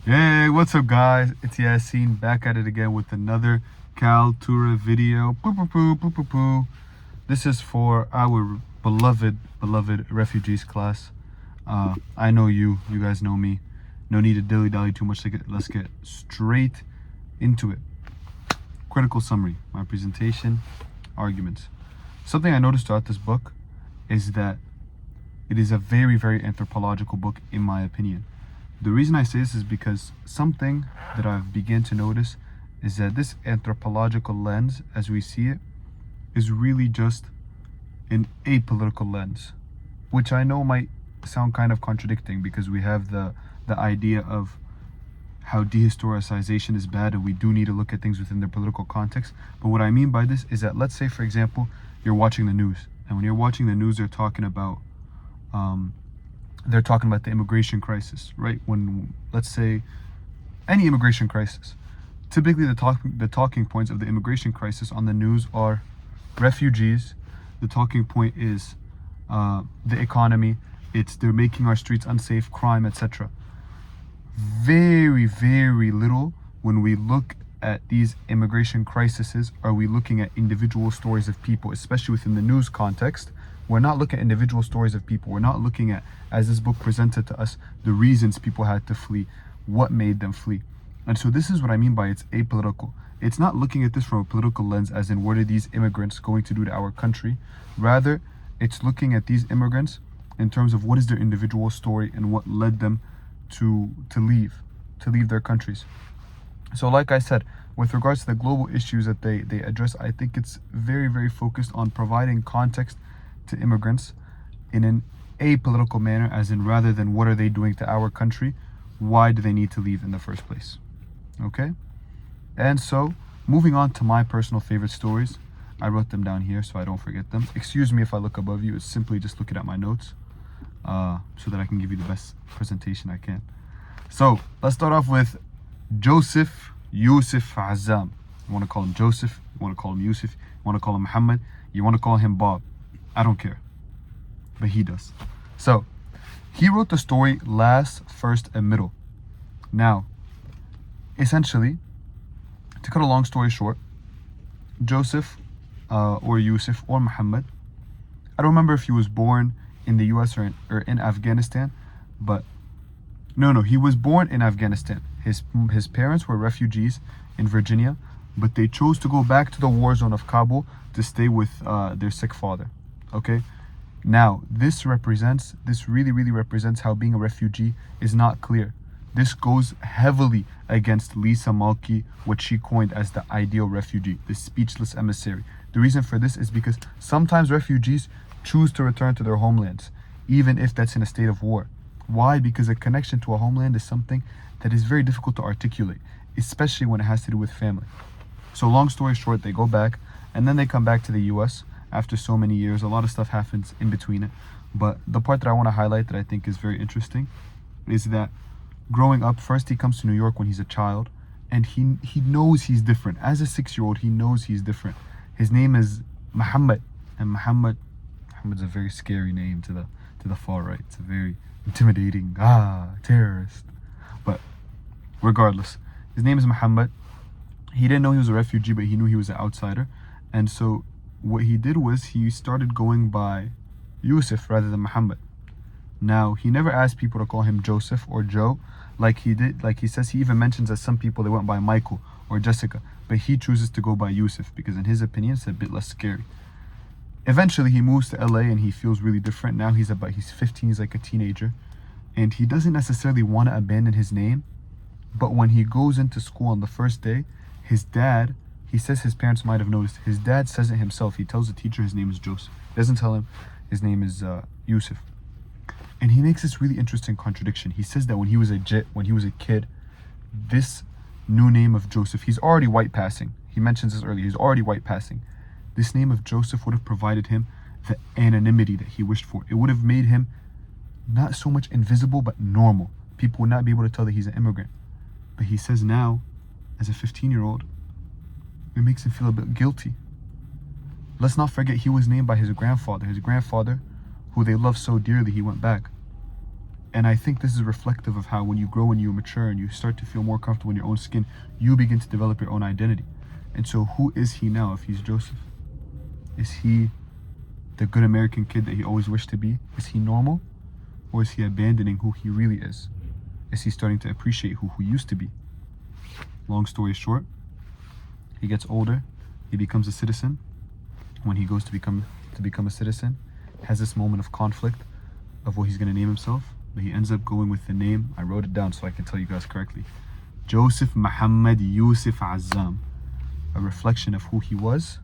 Hey, what's up guys? It's Yassine back at it again with another kaltura video. Poo poo poo poo poo poo. This is for our beloved refugees class. I know you guys know me. No need to dilly-dally too much. Let's get straight into it. Critical summary, my presentation, arguments. Something I noticed throughout this book is that it is a very anthropological book in my opinion. The reason I say this is because something that I've begun to notice is that this anthropological lens, as we see it, is really just an apolitical lens, which I know might sound kind of contradicting because we have the idea of how dehistoricization is bad and we do need to look at things within their political context. But what I mean by this is that, let's say, for example, you're watching the news, and when you're watching the news, they're talking about the immigration crisis, right? When, let's say, any immigration crisis, typically the talking points of the immigration crisis on the news are refugees. The talking point is the economy. They're making our streets unsafe, crime, etc. Very little when we look at these immigration crises are we looking at individual stories of people, especially within the news context. We're not looking at individual stories of people. We're not looking at, as this book presented to us, the reasons people had to flee, what made them flee. And so this is what I mean by it's apolitical. It's not looking at this from a political lens, as in what are these immigrants going to do to our country. Rather, it's looking at these immigrants in terms of what is their individual story and what led them to leave their countries. So like I said, with regards to the global issues that they address, I think it's very focused on providing context to immigrants in an apolitical manner, as in rather than what are they doing to our country, why do they need to leave in the first place. Okay, and so moving on to my personal favorite stories, I wrote them down here so I don't forget them. Excuse me if I look above you, it's simply just looking at my notes so that I can give you the best presentation I can. So let's start off with Joseph Yusuf Azam. You want to call him Joseph, you want to call him Yusuf, you want to call him Muhammad, you want to call him Bob, I don't care, but he does. So he wrote the story last, first, and middle. Now, essentially, to cut a long story short, Joseph or Yusuf or Muhammad, I don't remember if he was born in the US or in Afghanistan, but no, he was born in Afghanistan. His parents were refugees in Virginia, but they chose to go back to the war zone of Kabul to stay with their sick father. Okay, now this really represents how being a refugee is not clear. This goes heavily against Lisa Malki, what she coined as the ideal refugee, the speechless emissary. The reason for this is because sometimes refugees choose to return to their homelands, even if that's in a state of war. Why? Because a connection to a homeland is something that is very difficult to articulate, especially when it has to do with family. So long story short, they go back, and then they come back to the US after so many years. A lot of stuff happens in between it. But the part that I want to highlight that I think is very interesting is that growing up, first he comes to New York when he's a child, and he knows he's different. As a 6-year-old, he knows he's different. His name is Muhammad, and Muhammad's a very scary name to the far right. It's a very intimidating, terrorist. But regardless, his name is Muhammad. He didn't know he was a refugee, but he knew he was an outsider. And so what he did was he started going by Yusuf rather than Muhammad. Now, he never asked people to call him Joseph or Joe like he did. Like he says, he even mentions that some people, they went by Michael or Jessica, but he chooses to go by Yusuf because in his opinion, it's a bit less scary. Eventually, he moves to LA and he feels really different. Now he's 15, he's like a teenager, and he doesn't necessarily want to abandon his name. But when he goes into school on the first day, his dad, he says his parents might have noticed, his dad says it himself. He tells the teacher his name is Joseph. He doesn't tell him his name is Yusuf. And he makes this really interesting contradiction. He says that when he was a kid, this new name of Joseph, he's already white passing. He mentions this earlier, he's already white passing. This name of Joseph would have provided him the anonymity that he wished for. It would have made him not so much invisible, but normal. People would not be able to tell that he's an immigrant. But he says now, as a 15-year-old, it makes him feel a bit guilty. Let's not forget he was named by his grandfather. His grandfather, who they loved so dearly, he went back. And I think this is reflective of how when you grow and you mature and you start to feel more comfortable in your own skin, you begin to develop your own identity. And so who is he now if he's Joseph? Is he the good American kid that he always wished to be? Is he normal? Or is he abandoning who he really is? Is he starting to appreciate who he used to be? Long story short, he gets older, he becomes a citizen. When he goes to become a citizen, has this moment of conflict of what he's going to name himself, but he ends up going with the name, I wrote it down so I can tell you guys correctly, Joseph Muhammad Yusuf Azzam, a reflection of who he was,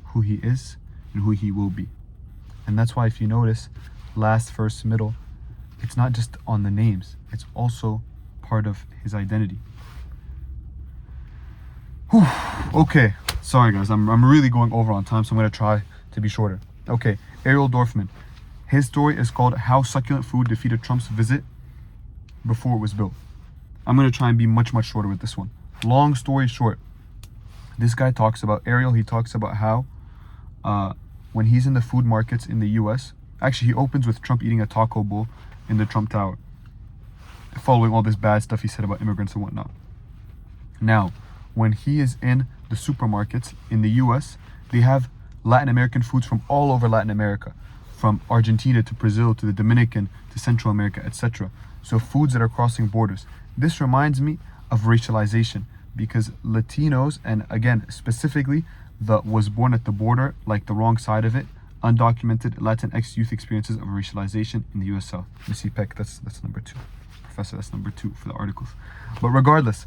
who he is, and who he will be. And that's why if you notice, last, first, middle, it's not just on the names, it's also part of his identity. Whew. Okay, sorry guys, I'm really going over on time, so I'm going to try to be shorter. Okay, Ariel Dorfman. His story is called How Succulent Food Defeated Trump's Visit Before It Was Built. I'm going to try and be much shorter with this one. Long story short, this guy talks about, Ariel, he talks about how when he's in the food markets in the US, actually he opens with Trump eating a taco bowl in the Trump Tower, following all this bad stuff he said about immigrants and whatnot. Now, when he is in the supermarkets in the US, they have Latin American foods from all over Latin America, from Argentina to Brazil to the Dominican to Central America, etc. So foods that are crossing borders. This reminds me of racialization, because Latinos, and again specifically the was born at the border, like the wrong side of it, undocumented Latinx youth experiences of racialization in the US South. Missy Peck, that's number 2. Professor, that's number 2 for the articles. But regardless,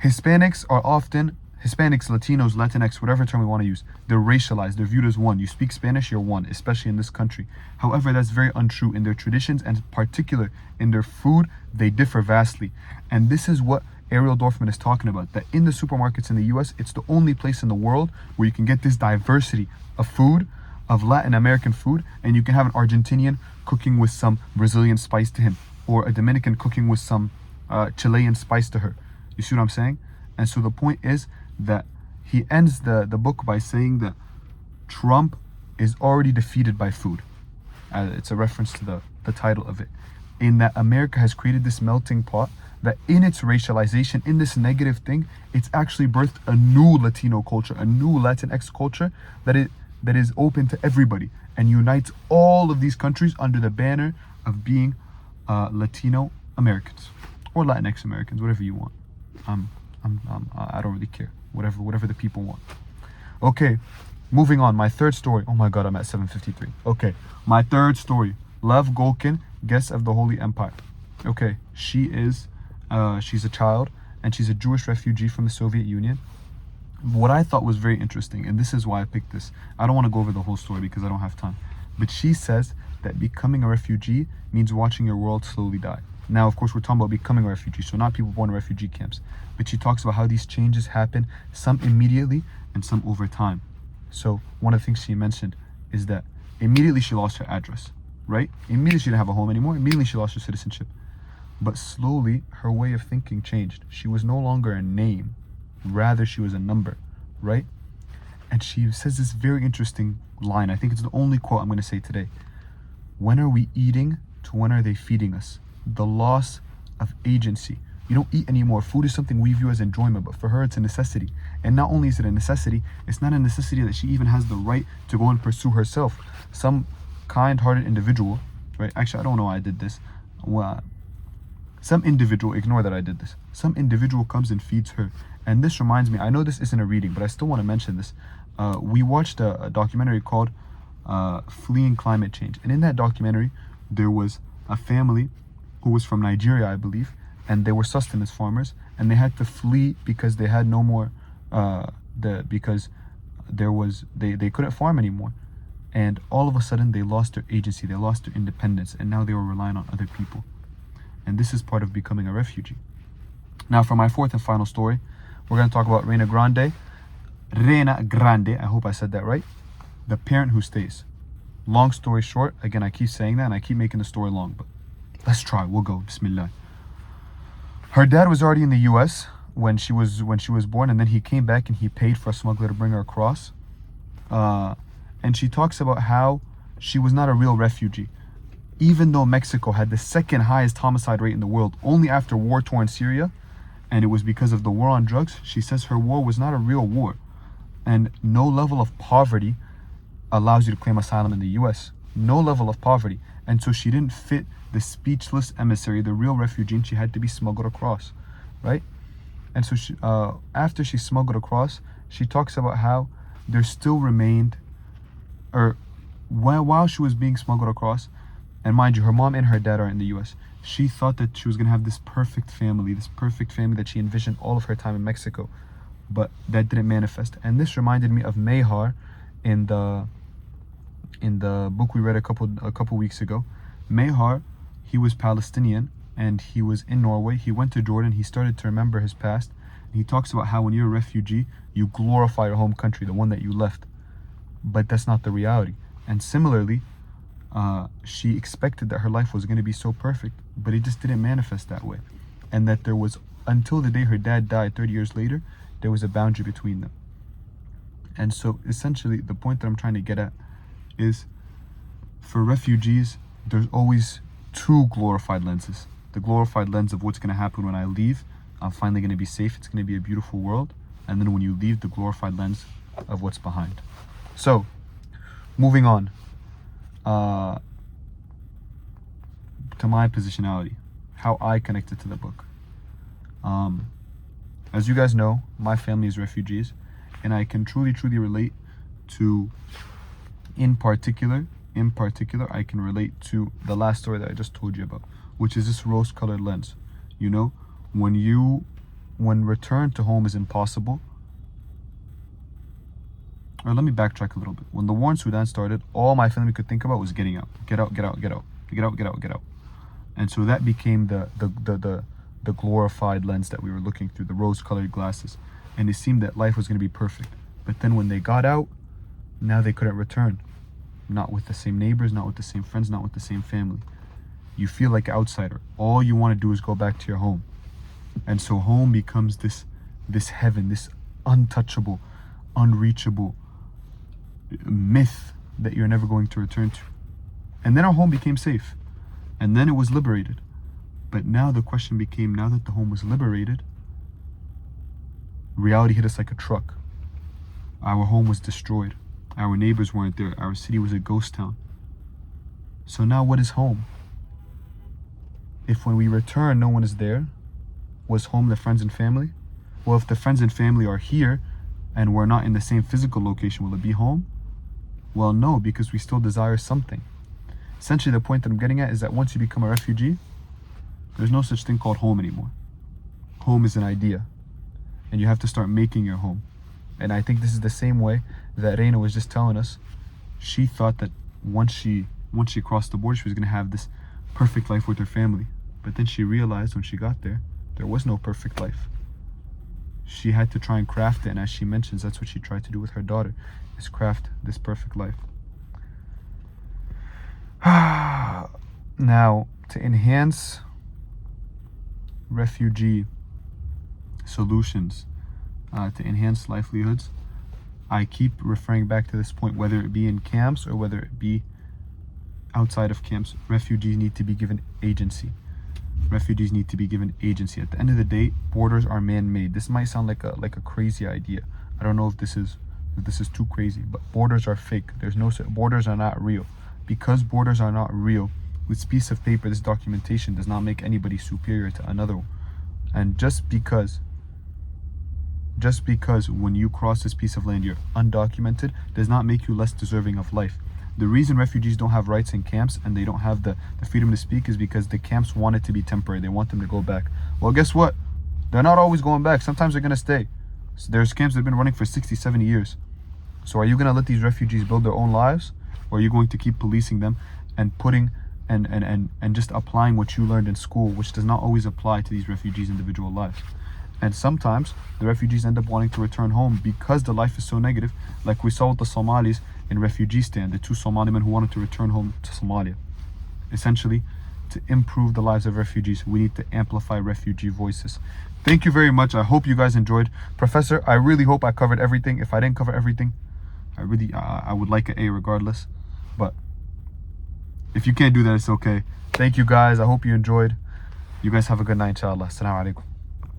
Hispanics, Latinos, Latinx, whatever term we want to use, they're racialized. They're viewed as one. You speak Spanish, you're one, especially in this country. However, that's very untrue. In their traditions, and in particular in their food, they differ vastly. And this is what Ariel Dorfman is talking about, that in the supermarkets in the US, it's the only place in the world where you can get this diversity of food, of Latin American food, and you can have an Argentinian cooking with some Brazilian spice to him, or a Dominican cooking with some Chilean spice to her. You see what I'm saying? And so the point is that he ends the book by saying that Trump is already defeated by food. It's a reference to the title of it. In that America has created this melting pot that in its racialization, in this negative thing, it's actually birthed a new Latino culture, a new Latinx culture that is open to everybody and unites all of these countries under the banner of being Latino Americans or Latinx Americans, whatever you want. I don't really care. Whatever the people want. Okay, moving on. My third story. Oh my God, I'm at 7:53. Okay, my third story. Lev Golkin, Guest of the Holy Empire. Okay, she's a child and she's a Jewish refugee from the Soviet Union. What I thought was very interesting, and this is why I picked this. I don't want to go over the whole story because I don't have time. But she says that becoming a refugee means watching your world slowly die. Now, of course, we're talking about becoming a refugee, so not people born in refugee camps. But she talks about how these changes happen, some immediately and some over time. So one of the things she mentioned is that immediately she lost her address, right? Immediately she didn't have a home anymore. Immediately she lost her citizenship. But slowly her way of thinking changed. She was no longer a name, rather she was a number, right? And she says this very interesting line. I think it's the only quote I'm going to say today. When are we eating to when are they feeding us? The loss of agency. You don't eat anymore. Food is something we view as enjoyment, but for her it's a necessity. And not only is it a necessity, it's not a necessity that she even has the right to go and pursue herself. Some kind-hearted individual, right? Actually, I don't know why I did this. Some individual, ignore that I did this. Some individual comes and feeds her. And this reminds me, I know this isn't a reading, but I still want to mention this. We watched a documentary called Fleeing Climate Change. And in that documentary, there was a family who was from Nigeria, I believe, and they were sustenance farmers, and they had to flee because they had no more, because they couldn't farm anymore. And all of a sudden, they lost their agency, they lost their independence, and now they were relying on other people. And this is part of becoming a refugee. Now, for my fourth and final story, we're going to talk about Reina Grande, I hope I said that right, the parent who stays. Long story short, again, I keep saying that, and I keep making the story long, but let's try. We'll go. Bismillah. Her dad was already in the U.S. when she was born, and then he came back and he paid for a smuggler to bring her across. And she talks about how she was not a real refugee. even though Mexico had the second highest homicide rate in the world, only after war-torn Syria, and it was because of the war on drugs, she says her war was not a real war. And no level of poverty allows you to claim asylum in the US. No level of poverty. And so she didn't fit the speechless emissary, the real refugee, and she had to be smuggled across, right? And so she, after she's smuggled across, she talks about how there still remained, or while she was being smuggled across, and mind you, her mom and her dad are in the US, she thought that she was going to have this perfect family that she envisioned all of her time in Mexico, but that didn't manifest. And this reminded me of Mehar in the book we read a couple weeks ago. Mehar, he was Palestinian and he was in Norway. He went to Jordan. He started to remember his past. And he talks about how when you're a refugee, you glorify your home country, the one that you left. But that's not the reality. And similarly, she expected that her life was going to be so perfect, but it just didn't manifest that way. And that there was, until the day her dad died 30 years later, there was a boundary between them. And so essentially the point that I'm trying to get at is, for refugees, there's always two glorified lenses. The glorified lens of what's going to happen when I leave. I'm finally going to be safe. It's going to be a beautiful world. And then when you leave, the glorified lens of what's behind. So, moving on to my positionality, how I connected to the book. As you guys know, my family is refugees, and I can truly relate to, in particular, I can relate to the last story that I just told you about, which is this rose-colored lens. You know, when return to home is impossible. Or let me backtrack a little bit. When the war in Sudan started, all my family could think about was getting out. Get out. And so that became the glorified lens that we were looking through, the rose-colored glasses. And it seemed that life was going to be perfect. But then when they got out, now they couldn't return. Not with the same neighbors, not with the same friends, not with the same family. You feel like an outsider. All you want to do is go back to your home. And so home becomes this heaven, this untouchable, unreachable myth that you're never going to return to. And then our home became safe. And then it was liberated. But now the question became, now that the home was liberated, reality hit us like a truck. Our home was destroyed. Our neighbors weren't there. Our city was a ghost town. So now what is home? If when we return, no one is there, was home the friends and family? Well, if the friends and family are here and we're not in the same physical location, will it be home? Well, no, because we still desire something. Essentially, the point that I'm getting at is that once you become a refugee, there's no such thing called home anymore. Home is an idea, and you have to start making your home. And I think this is the same way that Reina was just telling us. She thought that once she crossed the border, she was going to have this perfect life with her family. But then she realized when she got there was no perfect life. She had to try and craft it, and as she mentions, that's what she tried to do with her daughter, is craft this perfect life. Now, to enhance refugee solutions, to enhance livelihoods, I keep referring back to this point, whether it be in camps or whether it be outside of camps, refugees need to be given agency. Refugees need to be given agency. At the end of the day, borders are man-made. This might sound like a crazy idea. I don't know if this is too crazy, but borders are fake. Borders are not real. Because borders are not real, this piece of paper, this documentation does not make anybody superior to another one. And just because when you cross this piece of land you're undocumented does not make you less deserving of life. The reason refugees don't have rights in camps and they don't have the freedom to speak is because the camps want it to be temporary. They want them to go back. Well, guess what? They're not always going back. Sometimes they're going to stay. So there's camps that have been running for 60, 70 years. So are you going to let these refugees build their own lives? Or are you going to keep policing them and putting and just applying what you learned in school, which does not always apply to these refugees' individual lives? And sometimes the refugees end up wanting to return home because the life is so negative, like we saw with the Somalis in Refugeestan, the 2 Somali men who wanted to return home to Somalia. Essentially, to improve the lives of refugees, we need to amplify refugee voices. Thank you very much. I hope you guys enjoyed. Professor, I really hope I covered everything. If I didn't cover everything, I would like an A regardless. But If you can't do that, it's okay. Thank you guys. I hope you enjoyed. You guys have a good night, inshallah. Assalamu alaikum.